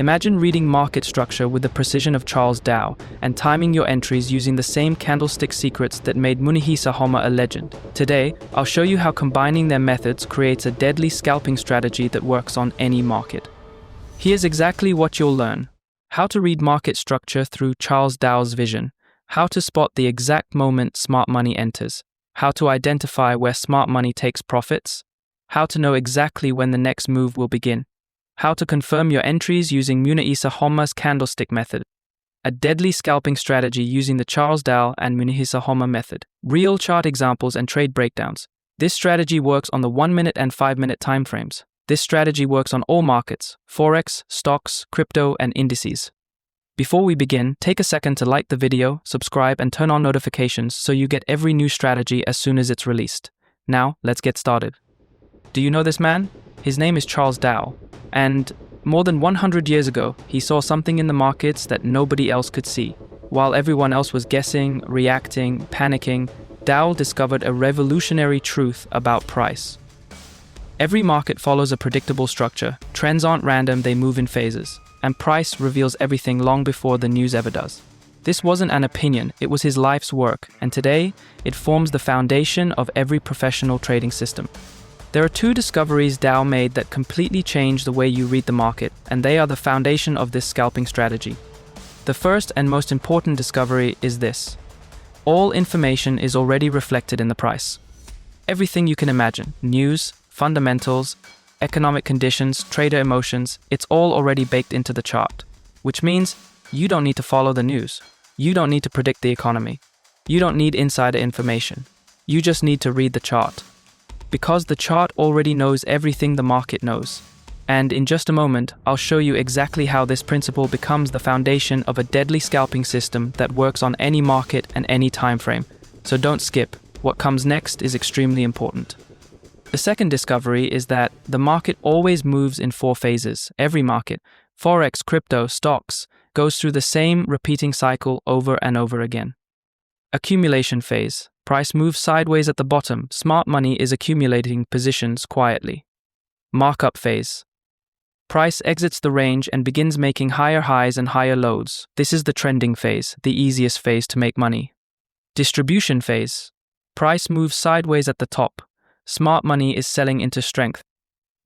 Imagine reading market structure with the precision of Charles Dow and timing your entries using the same candlestick secrets that made Munihisa Homma a legend. Today, I'll show you how combining their methods creates a deadly scalping strategy that works on any market. Here's exactly what you'll learn: how to read market structure through Charles Dow's vision, how to spot the exact moment smart money enters, how to identify where smart money takes profits, how to know exactly when the next move will begin, how to confirm your entries using Munihisa Homma's candlestick method, a deadly scalping strategy using the Charles Dow and Munihisa Homma method, real chart examples and trade breakdowns. This strategy works on the 1-minute and 5-minute timeframes. This strategy works on all markets: forex, stocks, crypto, and indices. Before we begin, take a second to like the video, subscribe, and turn on notifications so you get every new strategy as soon as it's released. Now, let's get started. Do you know this man? His name is Charles Dow, and more than 100 years ago, he saw something in the markets that nobody else could see. While everyone else was guessing, reacting, panicking, Dow discovered a revolutionary truth about price. Every market follows a predictable structure. Trends aren't random, they move in phases. And price reveals everything long before the news ever does. This wasn't an opinion, it was his life's work, and today, it forms the foundation of every professional trading system. There are two discoveries Dow made that completely change the way you read the market, and they are the foundation of this scalping strategy. The first and most important discovery is this: all information is already reflected in the price. Everything you can imagine, news, fundamentals, economic conditions, trader emotions, it's all already baked into the chart. Which means you don't need to follow the news. You don't need to predict the economy. You don't need insider information. You just need to read the chart. Because the chart already knows everything the market knows. And in just a moment, I'll show you exactly how this principle becomes the foundation of a deadly scalping system that works on any market and any time frame. So don't skip. What comes next is extremely important. The second discovery is that the market always moves in 4 phases. Every market, forex, crypto, stocks, goes through the same repeating cycle over and over again. Accumulation phase. Price moves sideways at the bottom. Smart money is accumulating positions quietly. Markup phase. Price exits the range and begins making higher highs and higher lows. This is the trending phase, the easiest phase to make money. Distribution phase. Price moves sideways at the top. Smart money is selling into strength.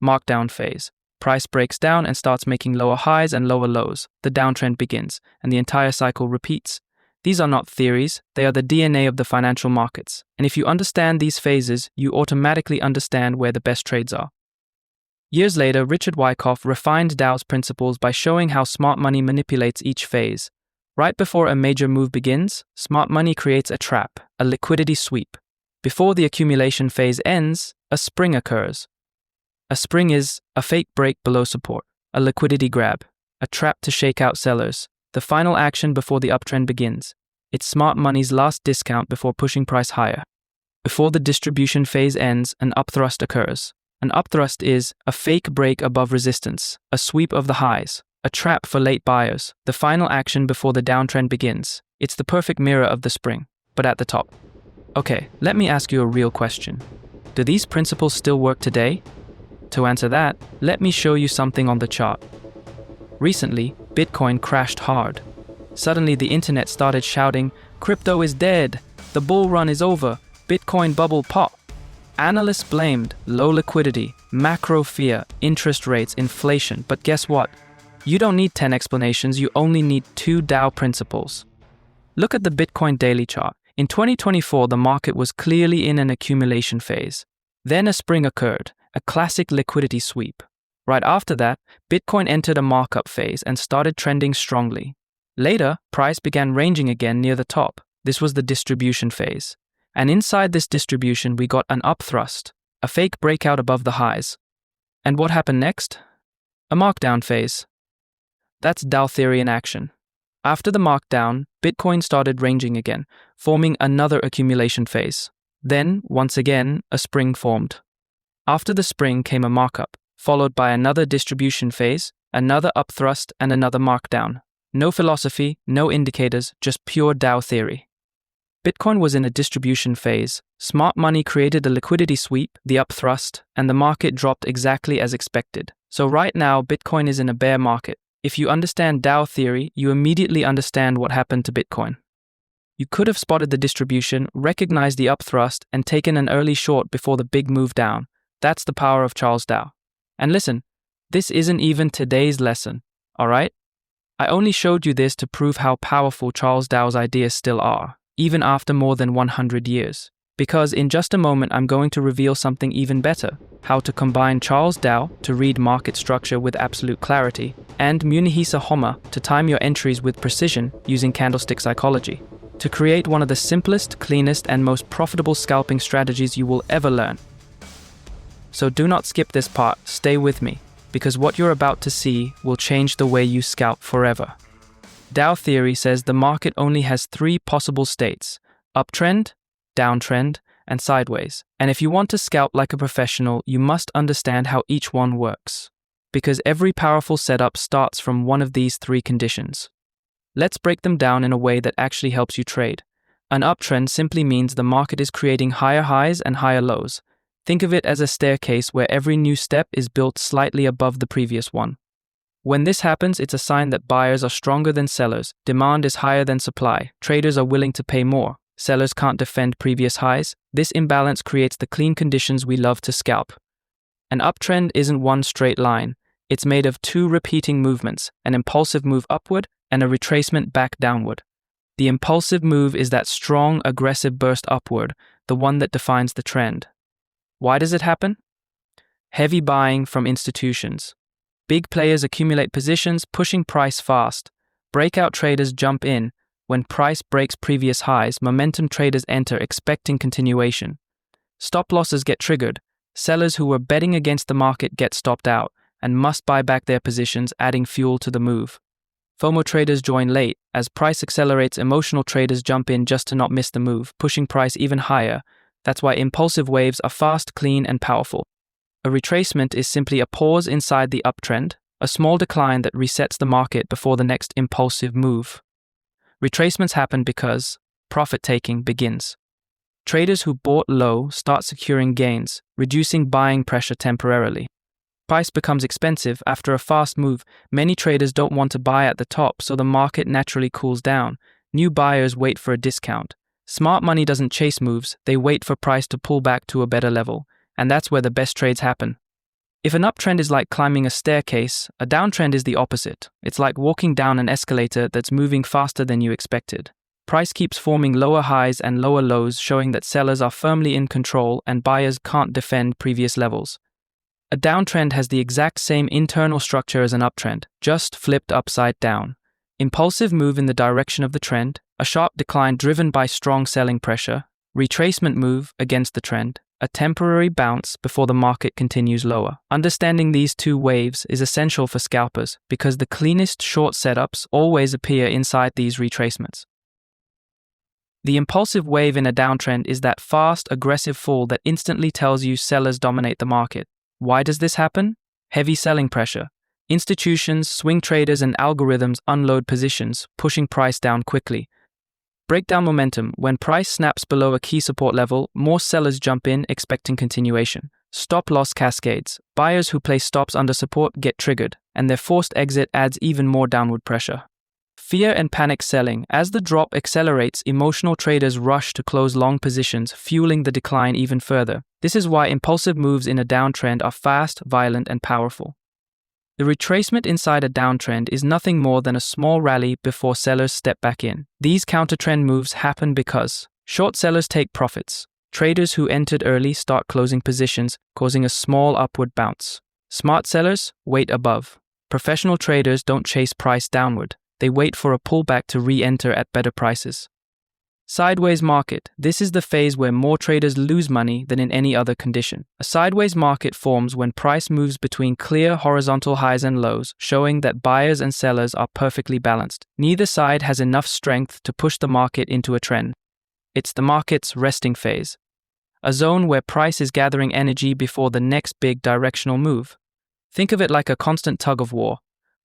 Markdown phase. Price breaks down and starts making lower highs and lower lows. The downtrend begins, and the entire cycle repeats. These are not theories, they are the DNA of the financial markets. And if you understand these phases, you automatically understand where the best trades are. Years later, Richard Wyckoff refined Dow's principles by showing how smart money manipulates each phase. Right before a major move begins, smart money creates a trap, a liquidity sweep. Before the accumulation phase ends, a spring occurs. A spring is a fake break below support, a liquidity grab, a trap to shake out sellers, the final action before the uptrend begins. It's smart money's last discount before pushing price higher. Before the distribution phase ends, an upthrust occurs. An upthrust is a fake break above resistance, a sweep of the highs, a trap for late buyers, the final action before the downtrend begins. It's the perfect mirror of the spring, but at the top. Okay, let me ask you a real question. Do these principles still work today? To answer that, let me show you something on the chart. Recently, Bitcoin crashed hard. Suddenly the internet started shouting, "Crypto is dead! The bull run is over! Bitcoin bubble pop!" Analysts blamed low liquidity, macro fear, interest rates, inflation. But guess what? You don't need 10 explanations, you only need 2 Dow principles. Look at the Bitcoin daily chart. In 2024, the market was clearly in an accumulation phase. Then a spring occurred, a classic liquidity sweep. Right after that, Bitcoin entered a markup phase and started trending strongly. Later, price began ranging again near the top. This was the distribution phase. And inside this distribution, we got an upthrust, a fake breakout above the highs. And what happened next? A markdown phase. That's Dow theory in action. After the markdown, Bitcoin started ranging again, forming another accumulation phase. Then, once again, a spring formed. After the spring came a markup, followed by another distribution phase, another upthrust, and another markdown. No philosophy, no indicators, just pure Dow theory. Bitcoin was in a distribution phase. Smart money created a liquidity sweep, the upthrust, and the market dropped exactly as expected. So right now, Bitcoin is in a bear market. If you understand Dow theory, you immediately understand what happened to Bitcoin. You could have spotted the distribution, recognized the upthrust, and taken an early short before the big move down. That's the power of Charles Dow. And listen, this isn't even today's lesson, all right? I only showed you this to prove how powerful Charles Dow's ideas still are, even after more than 100 years. Because in just a moment, I'm going to reveal something even better: how to combine Charles Dow to read market structure with absolute clarity, and Munehisa Homa to time your entries with precision using candlestick psychology, to create one of the simplest, cleanest, and most profitable scalping strategies you will ever learn. So do not skip this part, stay with me, because what you're about to see will change the way you scalp forever. Dow theory says the market only has 3 possible states: uptrend, downtrend, and sideways. And if you want to scalp like a professional, you must understand how each one works, because every powerful setup starts from one of these 3 conditions. Let's break them down in a way that actually helps you trade. An uptrend simply means the market is creating higher highs and higher lows. Think of it as a staircase where every new step is built slightly above the previous one. When this happens, it's a sign that buyers are stronger than sellers, demand is higher than supply, traders are willing to pay more, sellers can't defend previous highs. This imbalance creates the clean conditions we love to scalp. An uptrend isn't one straight line. It's made of 2 repeating movements, an impulsive move upward and a retracement back downward. The impulsive move is that strong, aggressive burst upward, the one that defines the trend. Why does it happen? Heavy buying from institutions. Big players accumulate positions, pushing price fast. Breakout traders jump in. When price breaks previous highs, momentum traders enter expecting continuation. Stop losses get triggered. Sellers who were betting against the market get stopped out and must buy back their positions, adding fuel to the move. FOMO traders join late. As price accelerates, emotional traders jump in just to not miss the move, pushing price even higher. That's why impulsive waves are fast, clean, and powerful. A retracement is simply a pause inside the uptrend, a small decline that resets the market before the next impulsive move. Retracements happen because profit-taking begins. Traders who bought low start securing gains, reducing buying pressure temporarily. Price becomes expensive after a fast move. Many traders don't want to buy at the top, so the market naturally cools down. New buyers wait for a discount. Smart money doesn't chase moves, they wait for price to pull back to a better level, and that's where the best trades happen. If an uptrend is like climbing a staircase, a downtrend is the opposite. It's like walking down an escalator that's moving faster than you expected. Price keeps forming lower highs and lower lows, showing that sellers are firmly in control and buyers can't defend previous levels. A downtrend has the exact same internal structure as an uptrend, just flipped upside down. Impulsive move in the direction of the trend, a sharp decline driven by strong selling pressure, retracement move against the trend, a temporary bounce before the market continues lower. Understanding these 2 waves is essential for scalpers because the cleanest short setups always appear inside these retracements. The impulsive wave in a downtrend is that fast, aggressive fall that instantly tells you sellers dominate the market. Why does this happen? Heavy selling pressure. Institutions, swing traders, and algorithms unload positions, pushing price down quickly. Breakdown momentum. When price snaps below a key support level, more sellers jump in, expecting continuation. Stop loss cascades. Buyers who place stops under support get triggered, and their forced exit adds even more downward pressure. Fear and panic selling. As the drop accelerates, emotional traders rush to close long positions, fueling the decline even further. This is why impulsive moves in a downtrend are fast, violent, and powerful. The retracement inside a downtrend is nothing more than a small rally before sellers step back in. These countertrend moves happen because short sellers take profits. Traders who entered early start closing positions, causing a small upward bounce. Smart sellers wait above. Professional traders don't chase price downward. They wait for a pullback to re-enter at better prices. Sideways market. This is the phase where more traders lose money than in any other condition. A sideways market forms when price moves between clear horizontal highs and lows, showing that buyers and sellers are perfectly balanced. Neither side has enough strength to push the market into a trend. It's the market's resting phase, a zone where price is gathering energy before the next big directional move. Think of it like a constant tug of war.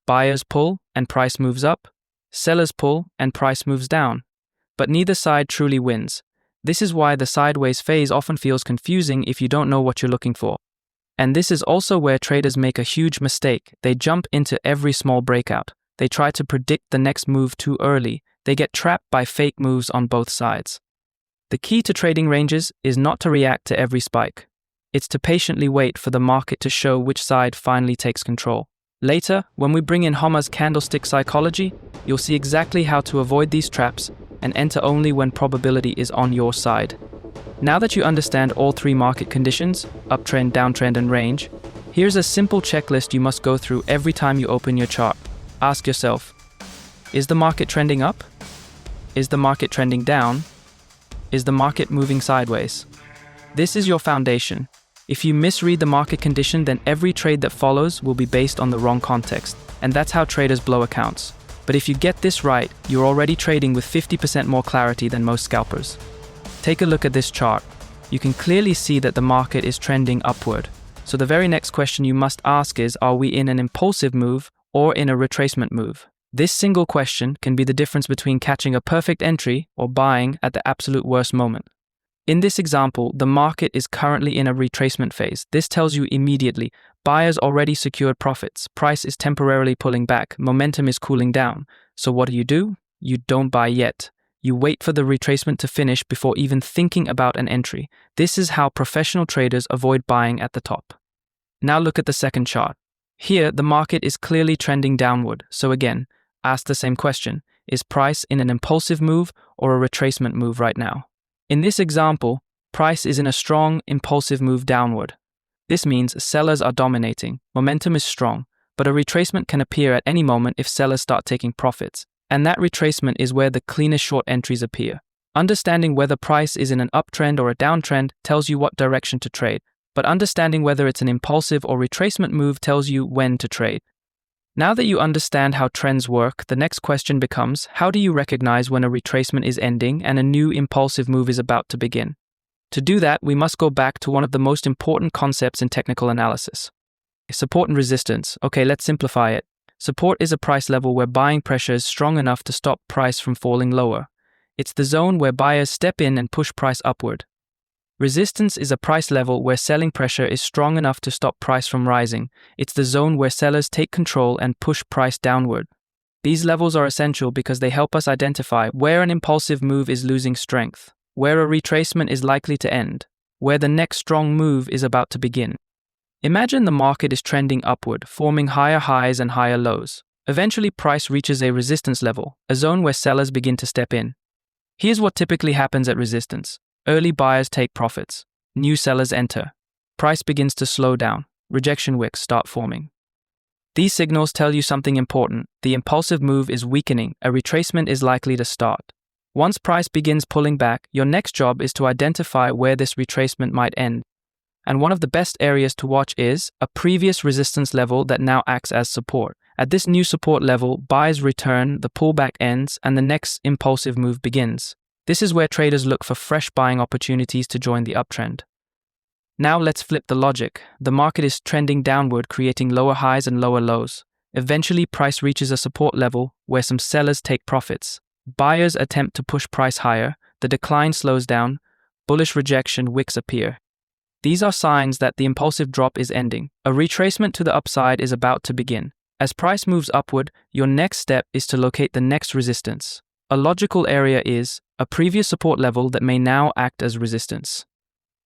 Buyers pull and price moves up. Sellers pull and price moves down. But neither side truly wins. This is why the sideways phase often feels confusing if you don't know what you're looking for. And this is also where traders make a huge mistake. They jump into every small breakout. They try to predict the next move too early. They get trapped by fake moves on both sides. The key to trading ranges is not to react to every spike. It's to patiently wait for the market to show which side finally takes control. Later, when we bring in Homa's candlestick psychology, you'll see exactly how to avoid these traps and enter only when probability is on your side. Now that you understand all three market conditions, uptrend, downtrend, and range, here's a simple checklist you must go through every time you open your chart. Ask yourself, is the market trending up? Is the market trending down? Is the market moving sideways? This is your foundation. If you misread the market condition, then every trade that follows will be based on the wrong context, and that's how traders blow accounts. But if you get this right, you're already trading with 50% more clarity than most scalpers. Take a look at this chart. You can clearly see that the market is trending upward. So the very next question you must ask is, are we in an impulsive move or in a retracement move? This single question can be the difference between catching a perfect entry or buying at the absolute worst moment. In this example, the market is currently in a retracement phase. This tells you immediately, buyers already secured profits, price is temporarily pulling back, momentum is cooling down. So what do? You don't buy yet. You wait for the retracement to finish before even thinking about an entry. This is how professional traders avoid buying at the top. Now look at the second chart. Here, the market is clearly trending downward. So again, ask the same question. Is price in an impulsive move or a retracement move right now? In this example, price is in a strong, impulsive move downward. This means sellers are dominating, momentum is strong, but a retracement can appear at any moment if sellers start taking profits. And that retracement is where the cleanest short entries appear. Understanding whether price is in an uptrend or a downtrend tells you what direction to trade, but understanding whether it's an impulsive or retracement move tells you when to trade. Now that you understand how trends work, the next question becomes, how do you recognize when a retracement is ending and a new impulsive move is about to begin? To do that, we must go back to one of the most important concepts in technical analysis. Support and resistance. Okay, let's simplify it. Support is a price level where buying pressure is strong enough to stop price from falling lower. It's the zone where buyers step in and push price upward. Resistance is a price level where selling pressure is strong enough to stop price from rising. It's the zone where sellers take control and push price downward. These levels are essential because they help us identify where an impulsive move is losing strength, where a retracement is likely to end, where the next strong move is about to begin. Imagine the market is trending upward, forming higher highs and higher lows. Eventually, price reaches a resistance level, a zone where sellers begin to step in. Here's what typically happens at resistance. Early buyers take profits. New sellers enter. Price begins to slow down. Rejection wicks start forming. These signals tell you something important. The impulsive move is weakening. A retracement is likely to start. Once price begins pulling back, your next job is to identify where this retracement might end. And one of the best areas to watch is a previous resistance level that now acts as support. At this new support level, buyers return, the pullback ends, and the next impulsive move begins. This is where traders look for fresh buying opportunities to join the uptrend. Now let's flip the logic. The market is trending downward, creating lower highs and lower lows. Eventually, price reaches a support level where some sellers take profits. Buyers attempt to push price higher. The decline slows down. Bullish rejection wicks appear. These are signs that the impulsive drop is ending. A retracement to the upside is about to begin. As price moves upward, your next step is to locate the next resistance. A logical area is a previous support level that may now act as resistance.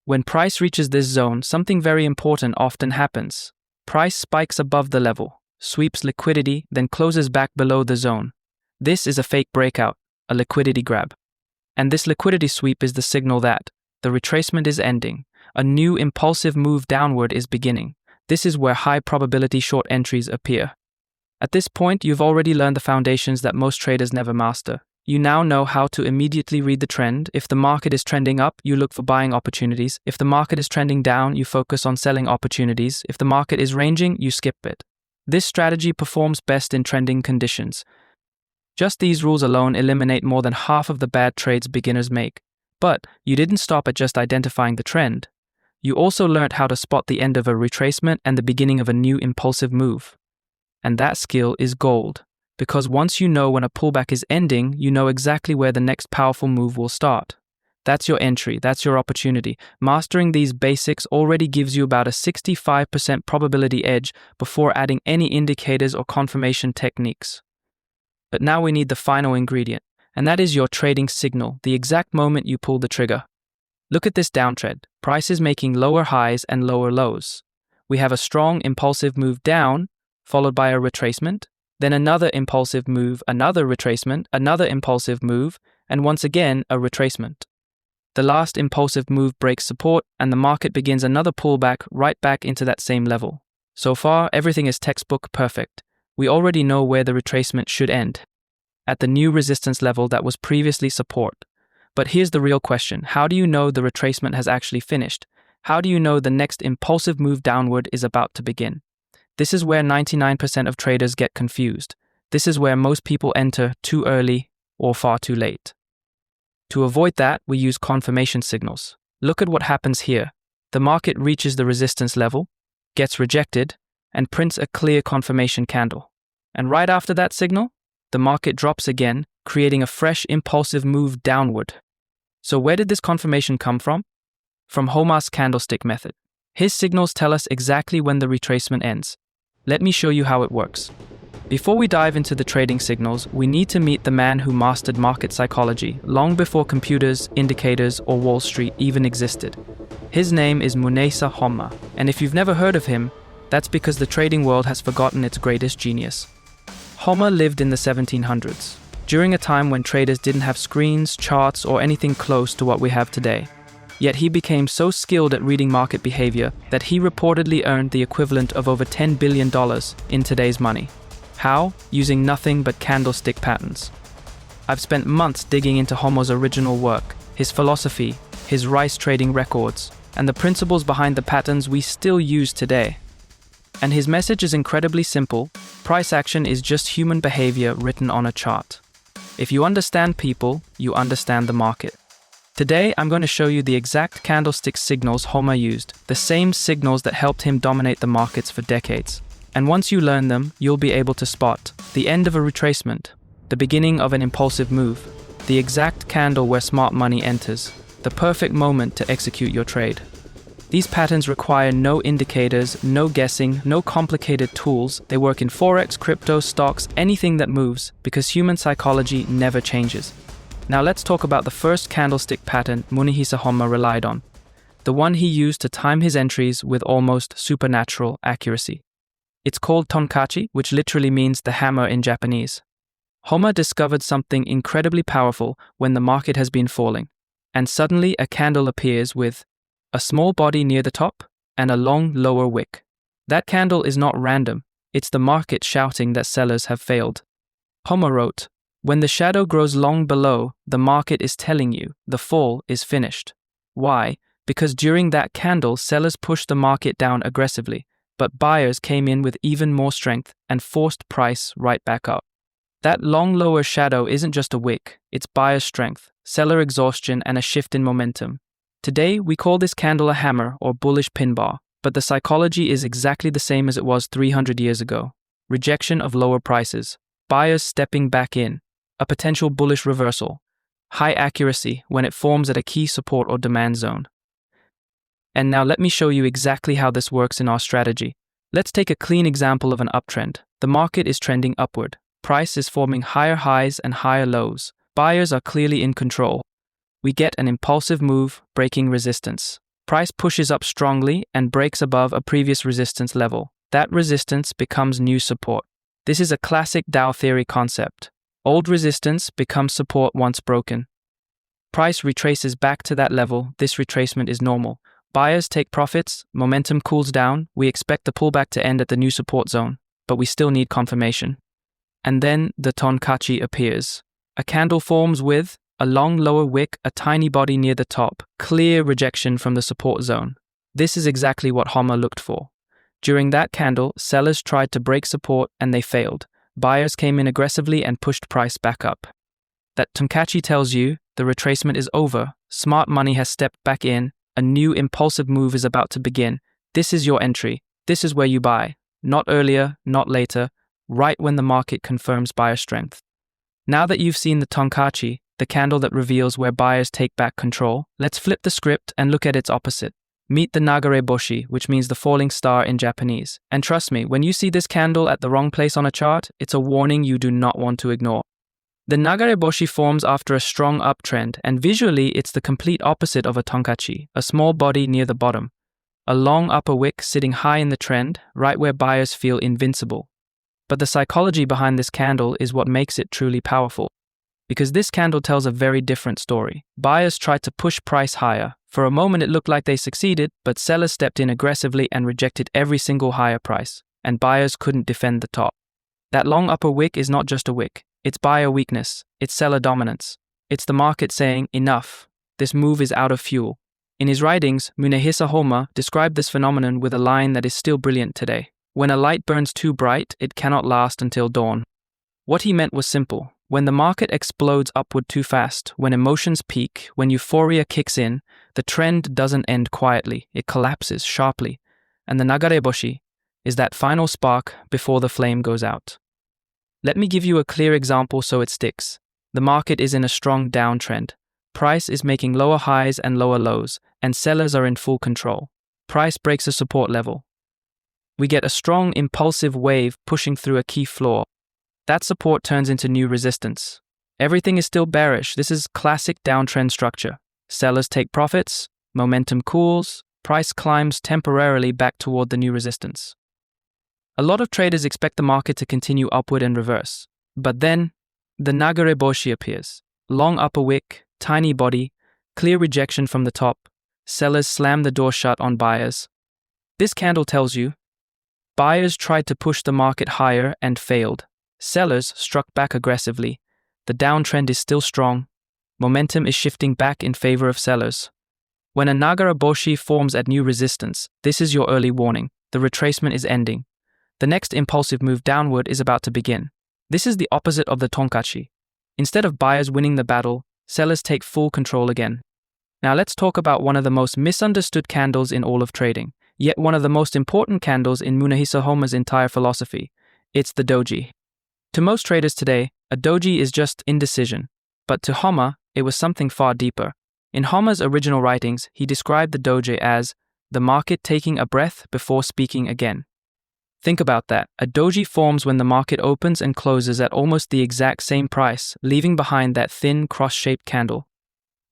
When price reaches this zone, something very important often happens. Price spikes above the level, sweeps liquidity, then closes back below the zone. This is a fake breakout, a liquidity grab. And this liquidity sweep is the signal that the retracement is ending. A new impulsive move downward is beginning. This is where high probability short entries appear. At this point, you've already learned the foundations that most traders never master. You now know how to immediately read the trend. If the market is trending up, you look for buying opportunities. If the market is trending down, you focus on selling opportunities. If the market is ranging, you skip it. This strategy performs best in trending conditions. Just these rules alone eliminate more than half of the bad trades beginners make. But you didn't stop at just identifying the trend. You also learned how to spot the end of a retracement and the beginning of a new impulsive move. And that skill is gold, because once you know when a pullback is ending, you know exactly where the next powerful move will start. That's your entry, that's your opportunity. Mastering these basics already gives you about a 65% probability edge before adding any indicators or confirmation techniques. But now we need the final ingredient, and that is your trading signal, the exact moment you pull the trigger. Look at this downtrend. Price is making lower highs and lower lows. We have a strong impulsive move down, followed by a retracement, then another impulsive move, another retracement, another impulsive move, and once again a retracement. The last impulsive move breaks support, and the market begins another pullback right back into that same level. So far, everything is textbook perfect. We already know where the retracement should end, at the new resistance level that was previously support. But here's the real question. How do you know the retracement has actually finished? How do you know the next impulsive move downward is about to begin? This is where 99% of traders get confused. This is where most people enter too early or far too late. To avoid that, we use confirmation signals. Look at what happens here. The market reaches the resistance level, gets rejected, and prints a clear confirmation candle. And right after that signal, the market drops again, creating a fresh impulsive move downward. So where did this confirmation come from? From Homer's candlestick method. His signals tell us exactly when the retracement ends. Let me show you how it works. Before we dive into the trading signals, we need to meet the man who mastered market psychology long before computers, indicators, or Wall Street even existed. His name is Munehisa Homer, and if you've never heard of him, that's because the trading world has forgotten its greatest genius. Homer lived in the 1700s, during a time when traders didn't have screens, charts, or anything close to what we have today. Yet he became so skilled at reading market behavior that he reportedly earned the equivalent of over $10 billion in today's money. How? Using nothing but candlestick patterns. I've spent months digging into Homer's original work, his philosophy, his rice trading records, and the principles behind the patterns we still use today. And his message is incredibly simple. Price action is just human behavior written on a chart. If you understand people, you understand the market. Today, I'm going to show you the exact candlestick signals Homer used, the same signals that helped him dominate the markets for decades. And once you learn them, you'll be able to spot the end of a retracement, the beginning of an impulsive move, the exact candle where smart money enters, the perfect moment to execute your trade. These patterns require no indicators, no guessing, no complicated tools. They work in forex, crypto, stocks, anything that moves, because human psychology never changes. Now let's talk about the first candlestick pattern Munehisa Homer relied on, the one he used to time his entries with almost supernatural accuracy. It's called tonkachi, which literally means the hammer in Japanese. Homer discovered something incredibly powerful when the market has been falling, and suddenly a candle appears with a small body near the top and a long lower wick. That candle is not random, it's the market shouting that sellers have failed. Homer wrote, "When the shadow grows long below, the market is telling you the fall is finished." Why? Because during that candle, sellers pushed the market down aggressively, but buyers came in with even more strength and forced price right back up. That long lower shadow isn't just a wick, it's buyer's strength, seller exhaustion, and a shift in momentum. Today, we call this candle a hammer or bullish pin bar, but the psychology is exactly the same as it was 300 years ago. Rejection of lower prices, buyers stepping back in, a potential bullish reversal, high accuracy when it forms at a key support or demand zone. And now let me show you exactly how this works in our strategy. Let's take a clean example of an uptrend. The market is trending upward. Price is forming higher highs and higher lows. Buyers are clearly in control. We get an impulsive move, breaking resistance. Price pushes up strongly and breaks above a previous resistance level. That resistance becomes new support. This is a classic Dow theory concept. Old resistance becomes support once broken. Price retraces back to that level. This retracement is normal. Buyers take profits, momentum cools down, we expect the pullback to end at the new support zone, but we still need confirmation. And then the tonkachi appears. A candle forms with a long lower wick, a tiny body near the top, clear rejection from the support zone. This is exactly what Homer looked for. During that candle, sellers tried to break support and they failed. Buyers came in aggressively and pushed price back up. That tonkachi tells you the retracement is over, smart money has stepped back in, a new impulsive move is about to begin. This is your entry. This is where you buy. Not earlier, not later, right when the market confirms buyer strength. Now that you've seen the tonkachi, the candle that reveals where buyers take back control. Let's flip the script and look at its opposite. Meet the nagare-boshi, which means the falling star in Japanese. And trust me, when you see this candle at the wrong place on a chart, it's a warning you do not want to ignore. The nagare-boshi forms after a strong uptrend, and visually it's the complete opposite of a tonkachi, a small body near the bottom. A long upper wick sitting high in the trend, right where buyers feel invincible. But the psychology behind this candle is what makes it truly powerful. Because this candle tells a very different story. Buyers tried to push price higher. For a moment it looked like they succeeded, but sellers stepped in aggressively and rejected every single higher price, and buyers couldn't defend the top. That long upper wick is not just a wick. It's buyer weakness. It's seller dominance. It's the market saying, enough. This move is out of fuel. In his writings, Munehisa Homa described this phenomenon with a line that is still brilliant today. When a light burns too bright, it cannot last until dawn. What he meant was simple. When the market explodes upward too fast, when emotions peak, when euphoria kicks in, the trend doesn't end quietly, it collapses sharply. And the nagare-boshi is that final spark before the flame goes out. Let me give you a clear example so it sticks. The market is in a strong downtrend. Price is making lower highs and lower lows, and sellers are in full control. Price breaks a support level. We get a strong, impulsive wave pushing through a key floor. That support turns into new resistance. Everything is still bearish. This is classic downtrend structure. Sellers take profits, momentum cools, price climbs temporarily back toward the new resistance. A lot of traders expect the market to continue upward and reverse. But then, the nagare-boshi appears. Long upper wick, tiny body, clear rejection from the top. Sellers slam the door shut on buyers. This candle tells you, buyers tried to push the market higher and failed. Sellers struck back aggressively. The downtrend is still strong. Momentum is shifting back in favor of sellers. When a nagare-boshi forms at new resistance, this is your early warning. The retracement is ending. The next impulsive move downward is about to begin. This is the opposite of the tonkachi. Instead of buyers winning the battle, sellers take full control again. Now let's talk about one of the most misunderstood candles in all of trading, yet one of the most important candles in Munehisa Homa's entire philosophy. It's the doji. To most traders today, a doji is just indecision. But to Homa, it was something far deeper. In Homa's original writings, he described the doji as the market taking a breath before speaking again. Think about that. A doji forms when the market opens and closes at almost the exact same price, leaving behind that thin, cross-shaped candle.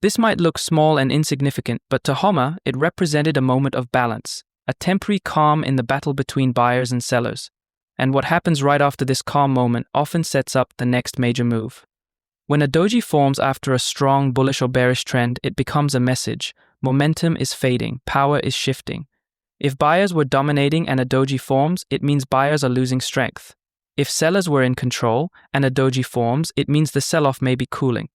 This might look small and insignificant, but to Homa, it represented a moment of balance, a temporary calm in the battle between buyers and sellers. And what happens right after this calm moment often sets up the next major move. When a doji forms after a strong bullish or bearish trend, it becomes a message. Momentum is fading, power is shifting. If buyers were dominating and a doji forms, it means buyers are losing strength. If sellers were in control and a doji forms, it means the sell-off may be cooling.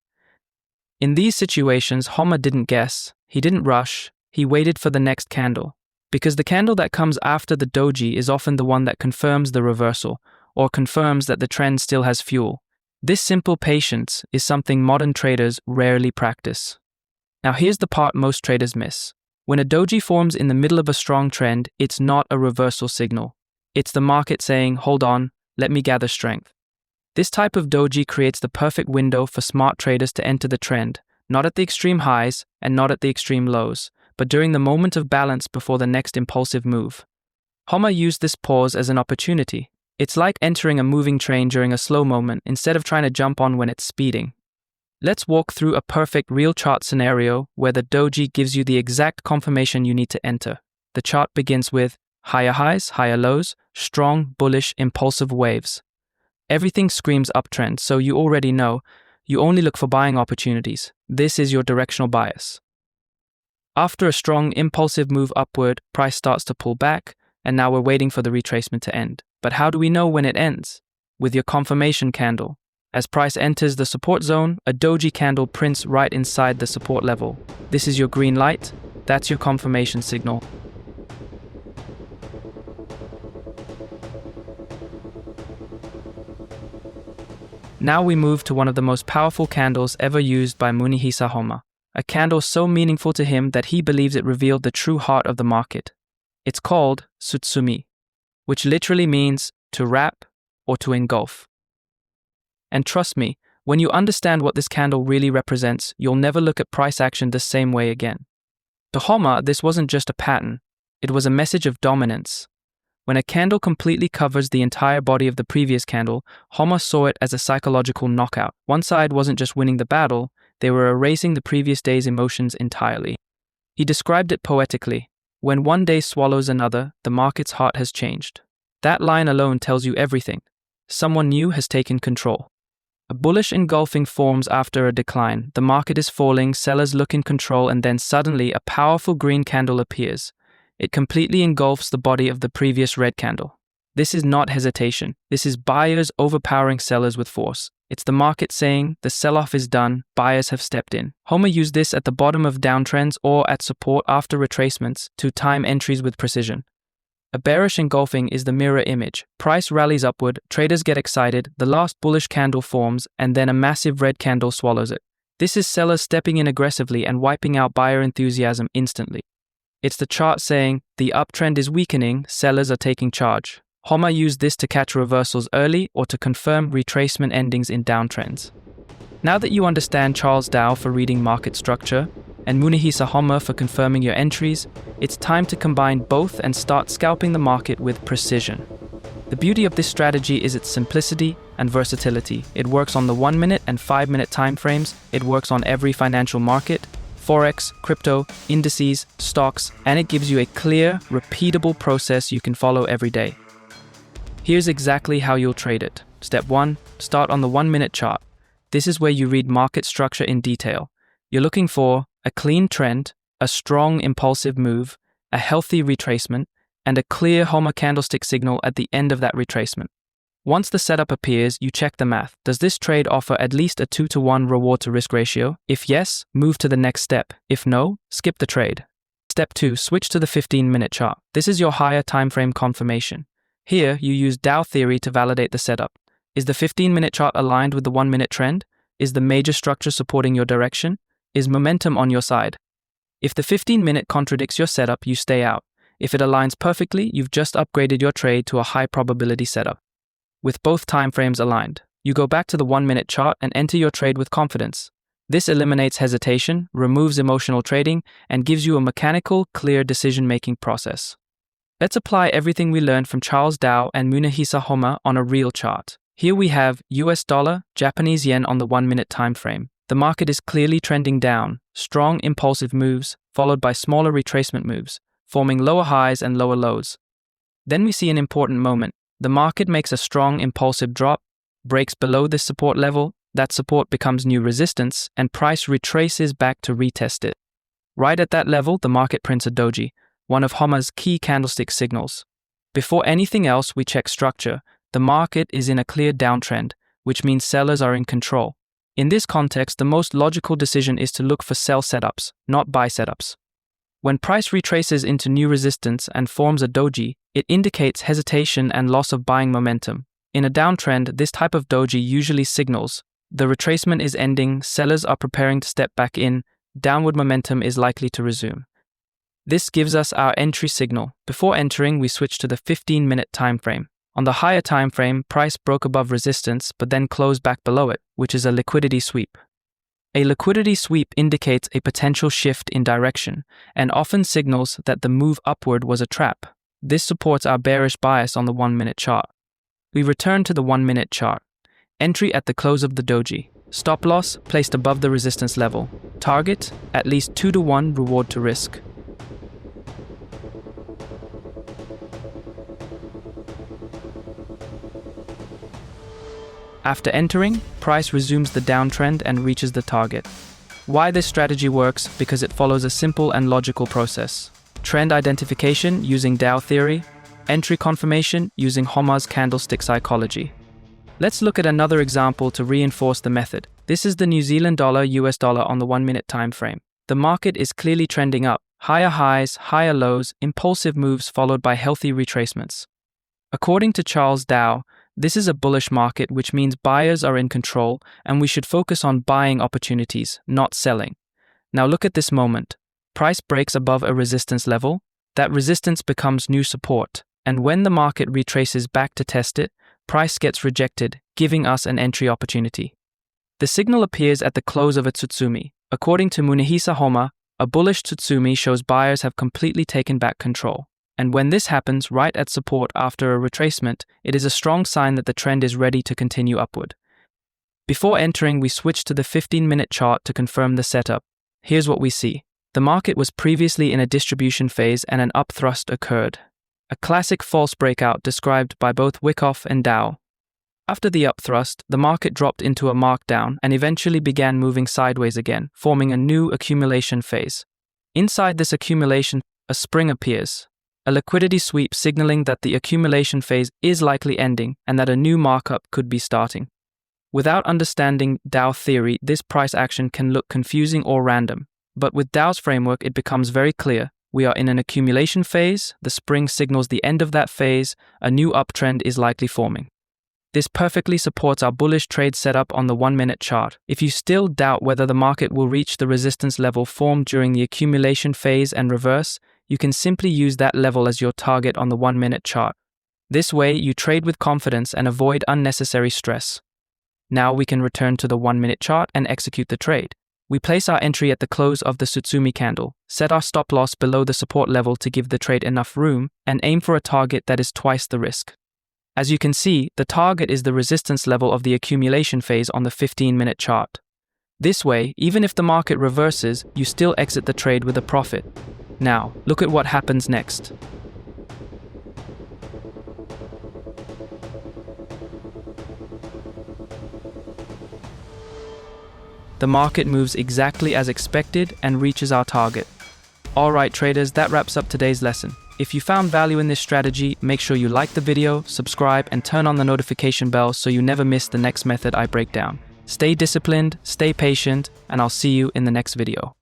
In these situations, Homa didn't guess, he didn't rush, he waited for the next candle. Because the candle that comes after the doji is often the one that confirms the reversal, or confirms that the trend still has fuel. This simple patience is something modern traders rarely practice. Now here's the part most traders miss. When a doji forms in the middle of a strong trend, it's not a reversal signal. It's the market saying, hold on, let me gather strength. This type of doji creates the perfect window for smart traders to enter the trend, not at the extreme highs and not at the extreme lows, but during the moment of balance before the next impulsive move. Homa used this pause as an opportunity. It's like entering a moving train during a slow moment instead of trying to jump on when it's speeding. Let's walk through a perfect real chart scenario where the doji gives you the exact confirmation you need to enter. The chart begins with higher highs, higher lows, strong, bullish, impulsive waves. Everything screams uptrend, so you already know you only look for buying opportunities. This is your directional bias. After a strong, impulsive move upward, price starts to pull back, and now we're waiting for the retracement to end. But how do we know when it ends? With your confirmation candle. As price enters the support zone, a doji candle prints right inside the support level. This is your green light. That's your confirmation signal. Now we move to one of the most powerful candles ever used by Munehisa Homa, a candle so meaningful to him that he believes it revealed the true heart of the market. It's called Tsutsumi, which literally means to wrap or to engulf. And trust me, When you understand what this candle really represents, you'll never look at price action the same way again. To Homer, this wasn't just a pattern, it was a message of dominance. When a candle completely covers the entire body of the previous candle, Homer saw it as a psychological knockout. One side wasn't just winning the battle, they were erasing the previous day's emotions entirely. He described it poetically. When one day swallows another, the market's heart has changed. That line alone tells you everything. Someone new has taken control. A bullish engulfing forms after a decline. The market is falling, sellers look in control, and then suddenly a powerful green candle appears. It completely engulfs the body of the previous red candle. This is not hesitation. This is buyers overpowering sellers with force. It's the market saying, the sell-off is done, buyers have stepped in. Homer used this at the bottom of downtrends or at support after retracements to time entries with precision. A bearish engulfing is the mirror image. Price rallies upward, traders get excited, the last bullish candle forms, and then a massive red candle swallows it. This is sellers stepping in aggressively and wiping out buyer enthusiasm instantly. It's the chart saying, the uptrend is weakening, sellers are taking charge. Homer used this to catch reversals early or to confirm retracement endings in downtrends. Now that you understand Charles Dow for reading market structure, and Munehisa Homer for confirming your entries, it's time to combine both and start scalping the market with precision. The beauty of this strategy is its simplicity and versatility. It works on the 1-minute and 5-minute time frames, it works on every financial market, forex, crypto, indices, stocks, and it gives you a clear, repeatable process you can follow every day. Here's exactly how you'll trade it. Step 1. Start on the 1-minute chart. This is where you read market structure in detail. You're looking for a clean trend, a strong impulsive move, a healthy retracement, and a clear Homer candlestick signal at the end of that retracement. Once the setup appears, you check the math. Does this trade offer at least a 2-to-1 reward to risk ratio? If yes, move to the next step. If no, skip the trade. Step 2. Switch to the 15-minute chart. This is your higher timeframe confirmation. Here, you use Dow theory to validate the setup. Is the 15-minute chart aligned with the 1-minute trend? Is the major structure supporting your direction? Is momentum on your side? If the 15-minute contradicts your setup, you stay out. If it aligns perfectly, you've just upgraded your trade to a high probability setup. With both timeframes aligned, you go back to the 1-minute chart and enter your trade with confidence. This eliminates hesitation, removes emotional trading, and gives you a mechanical, clear decision-making process. Let's apply everything we learned from Charles Dow and Munehisa Homer on a real chart. Here we have US dollar, Japanese yen on the 1-minute time frame. The market is clearly trending down, strong impulsive moves, followed by smaller retracement moves, forming lower highs and lower lows. Then we see an important moment. The market makes a strong impulsive drop, breaks below this support level, that support becomes new resistance, and price retraces back to retest it. Right at that level, the market prints a doji, one of Homer's key candlestick signals. Before anything else, we check structure. The market is in a clear downtrend, which means sellers are in control. In this context, the most logical decision is to look for sell setups, not buy setups. When price retraces into new resistance and forms a doji, it indicates hesitation and loss of buying momentum. In a downtrend, this type of doji usually signals the retracement is ending, sellers are preparing to step back in, downward momentum is likely to resume. This gives us our entry signal. Before entering, we switch to the 15-minute time frame. On the higher time frame, price broke above resistance but then closed back below it, which is a liquidity sweep. A liquidity sweep indicates a potential shift in direction and often signals that the move upward was a trap. This supports our bearish bias on the 1-minute chart. We return to the 1-minute chart. Entry at the close of the doji. Stop loss placed above the resistance level. Target at least 2-to-1 reward to risk. After entering, price resumes the downtrend and reaches the target. Why this strategy works? Because it follows a simple and logical process. Trend identification using Dow theory, entry confirmation using Homer's candlestick psychology. Let's look at another example to reinforce the method. This is the New Zealand dollar US dollar on the 1-minute time frame. The market is clearly trending up, higher highs, higher lows, impulsive moves followed by healthy retracements. According to Charles Dow, this is a bullish market, which means buyers are in control and we should focus on buying opportunities, not selling. Now look at this moment. Price breaks above a resistance level. That resistance becomes new support. And when the market retraces back to test it, price gets rejected, giving us an entry opportunity. The signal appears at the close of a tsutsumi. According to Munehisa Homa, a bullish tsutsumi shows buyers have completely taken back control. And when this happens right at support after a retracement, it is a strong sign that the trend is ready to continue upward. Before entering, we switch to the 15-minute chart to confirm the setup. Here's what we see. The market was previously in a distribution phase and an upthrust occurred. A classic false breakout described by both Wyckoff and Dow. After the upthrust, the market dropped into a markdown and eventually began moving sideways again, forming a new accumulation phase. Inside this accumulation, a spring appears, a liquidity sweep signaling that the accumulation phase is likely ending and that a new markup could be starting. Without understanding Dow theory, this price action can look confusing or random, but with Dow's framework, it becomes very clear. We are in an accumulation phase, the spring signals the end of that phase, a new uptrend is likely forming. This perfectly supports our bullish trade setup on the 1-minute chart. If you still doubt whether the market will reach the resistance level formed during the accumulation phase and reverse, you can simply use that level as your target on the 1-minute chart. This way, you trade with confidence and avoid unnecessary stress. Now we can return to the 1-minute chart and execute the trade. We place our entry at the close of the tsutsumi candle, set our stop loss below the support level to give the trade enough room, and aim for a target that is twice the risk. As you can see, the target is the resistance level of the accumulation phase on the 15-minute chart. This way, even if the market reverses, you still exit the trade with a profit. Now, look at what happens next. The market moves exactly as expected and reaches our target. Alright traders, that wraps up today's lesson. If you found value in this strategy, make sure you like the video, subscribe, and turn on the notification bell so you never miss the next method I break down. Stay disciplined, stay patient, and I'll see you in the next video.